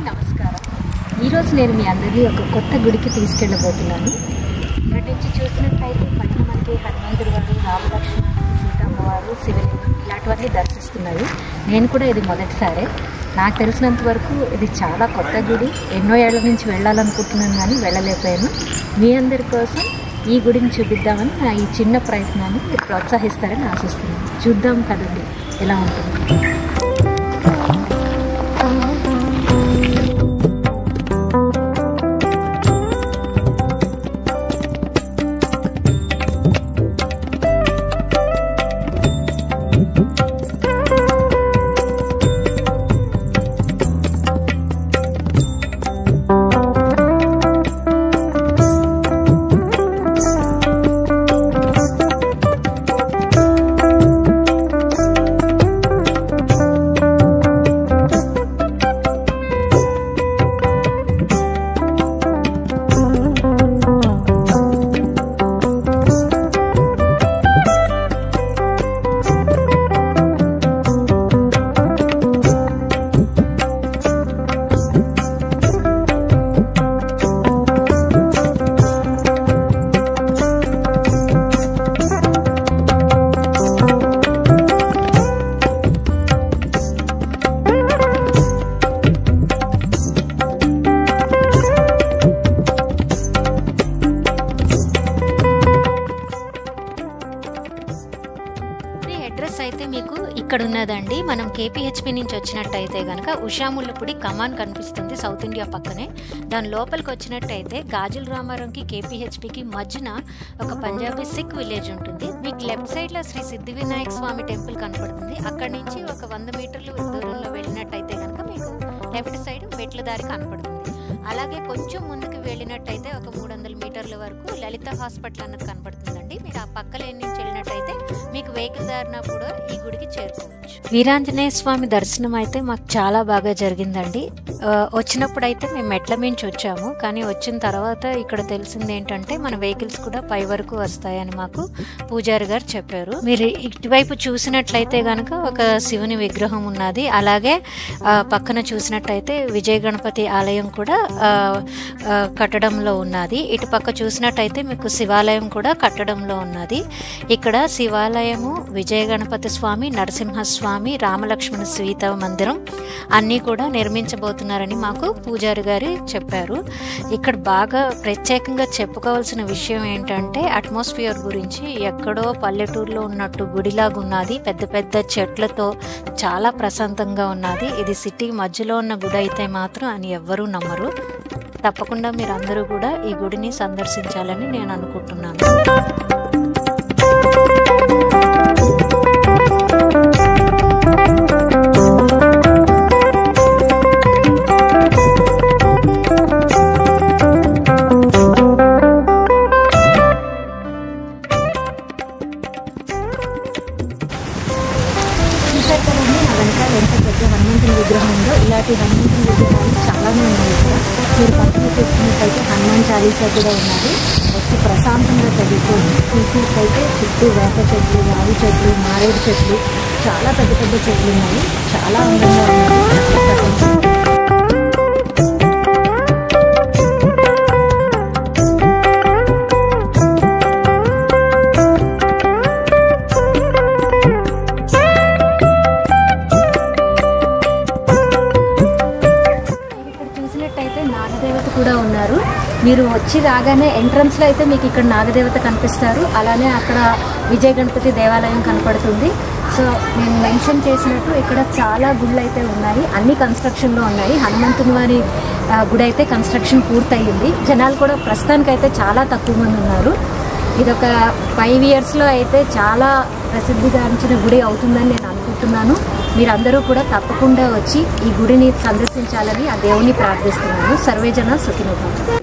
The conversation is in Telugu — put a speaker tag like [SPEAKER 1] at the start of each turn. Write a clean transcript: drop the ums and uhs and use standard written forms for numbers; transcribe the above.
[SPEAKER 1] అందరికీ నమస్కారం. ఈరోజు నేను మీ అందరినీ ఒక కొత్త గుడికి తీసుకెళ్ళబోతున్నాను. ఇక్కడి నుంచి చూసినట్టయితే పైన మనకి హనుమంతుడి వారు, రామలక్ష్మణ, సీతమ్మ వారు, శివలింగం ఇలాంటివన్నీ దర్శిస్తున్నాయి. నేను కూడా ఇది మొదటిసారే. నాకు తెలిసినంత వరకు ఇది చాలా కొత్త గుడి. ఎన్నో ఏళ్ల నుంచి వెళ్ళాలనుకుంటున్నాను కానీ వెళ్ళలేకపోయాను. మీ అందరి కోసం ఈ గుడిని చూపిద్దామని నా ఈ చిన్న ప్రయత్నాన్ని మీరు ప్రోత్సహిస్తారని ఆశిస్తున్నాను. చూద్దాం కదండి ఎలా ఉంటుంది. అడ్రస్ అయితే మీకు ఇక్కడ ఉన్నదండి. మనం కేపీహెచ్పి నుంచి వచ్చినట్టయితే కనుక ఉషాముళ్ళపూడి కమాన్ కనిపిస్తుంది సౌత్ ఇండియా పక్కనే. దాని లోపలికి వచ్చినట్టయితే గాజుల రామారంకి కేపీహెచ్పికి మధ్యన ఒక పంజాబీ సిక్ విలేజ్ ఉంటుంది. మీకు లెఫ్ట్ సైడ్లో శ్రీ సిద్ధి వినాయక స్వామి టెంపుల్ కనపడుతుంది. అక్కడి నుంచి ఒక 100 మీటర్లు దూరంలో వెళ్ళినట్టయితే కనుక మీకు లెఫ్ట్ సైడ్ మెట్ల దారి కనపడుతుంది. అలాగే కొంచెం ముందుకు వెళ్ళినట్టయితే ఒక 300 మీటర్ల వరకు లలిత హాస్పిటల్ అన్నది కనపడుతుందండి. మీరు ఆ పక్క లేని నుంచి వెళ్ళినట్టయితే మీకు వెహికల్ దారిన కూడా ఈ గుడికి చేరుకోవచ్చు. వీరాంజనేయ స్వామి దర్శనం అయితే మాకు చాలా బాగా జరిగిందండి. వచ్చినప్పుడు అయితే మేము మెట్ల మించి వచ్చాము, కానీ వచ్చిన తర్వాత ఇక్కడ తెలిసింది ఏంటంటే మన వెహికల్స్ కూడా పై వరకు వస్తాయని మాకు పూజారి గారు చెప్పారు. మీరు ఇటువైపు చూసినట్లయితే కనుక ఒక శివుని విగ్రహం ఉన్నది. అలాగే పక్కన చూసినట్టయితే విజయ గణపతి ఆలయం కూడా కట్టడంలో ఉన్నది. ఇటు పక్క చూసినట్టయితే మీకు శివాలయం కూడా కట్టడంలో ఉన్నది. ఇక్కడ శివాలయము, విజయ గణపతి స్వామి, నరసింహస్వామి, రామలక్ష్మణ సీత మందిరం అన్నీ కూడా నిర్మించబోతున్నారని మాకు పూజారి గారు చెప్పారు. ఇక్కడ బాగా ప్రత్యేకంగా చెప్పుకోవాల్సిన విషయం ఏంటంటే అట్మాస్ఫియర్ గురించి. ఎక్కడో పల్లెటూరులో ఉన్నట్టు గుడిలాగా ఉన్నది. పెద్ద పెద్ద చెట్లతో చాలా ప్రశాంతంగా ఉన్నది. ఇది సిటీ మధ్యలో ఉన్న గుడి అయితే మాత్రం అని ఎవ్వరూ నమ్మరు. తప్పకుండా మీరు అందరూ కూడా ఈ గుడిని సందర్శించాలని నేను అనుకుంటున్నాను. ఎంత పెద్ద హనుమంతుని విగ్రహం ఉందో ఇలాంటి హనుమంతుని విగ్రహాలు చాలానే ఉన్నాయి ఇక్కడ. మీరు పక్కన చూసుకున్నట్టయితే హనుమాన్ చాలీసా కూడా ఉన్నది. వచ్చి ప్రశాంతంగా చదువుకోవచ్చు. చూసినట్టయితే చుట్టూ వేప చెట్లు, రావి చెట్లు, మారేడు చెట్లు, చాలా పెద్ద పెద్ద చెట్లు ఉన్నాయి. చాలా అందంగా ఉన్నాయి. నాగదేవత కూడా ఉన్నారు. మీరు వచ్చి రాగానే ఎంట్రన్స్లో అయితే మీకు ఇక్కడ నాగదేవత కనిపిస్తారు. అలానే అక్కడ విజయ గణపతి దేవాలయం కనపడుతుంది. సో నేను మెన్షన్ చేసినట్టు ఇక్కడ చాలా గుళ్ళు అయితే ఉన్నాయి. అన్ని కన్స్ట్రక్షన్లో ఉన్నాయి. హనుమంతుని వారి గుడి అయితే కన్స్ట్రక్షన్ పూర్తయింది. జనాలు కూడా ప్రస్తుతానికైతే చాలా తక్కువ మంది ఉన్నారు. ఇదొక 5 ఇయర్స్లో అయితే చాలా ప్రసిద్ధిగాంచిన గుడి అవుతుందని నేను అనుకుంటున్నాను. మీరందరూ కూడా తప్పకుండా వచ్చి ఈ గుడిని సందర్శించాలని ఆ దేవుని ప్రార్థిస్తున్నాను. సర్వేజన సుఖినో భవంతు.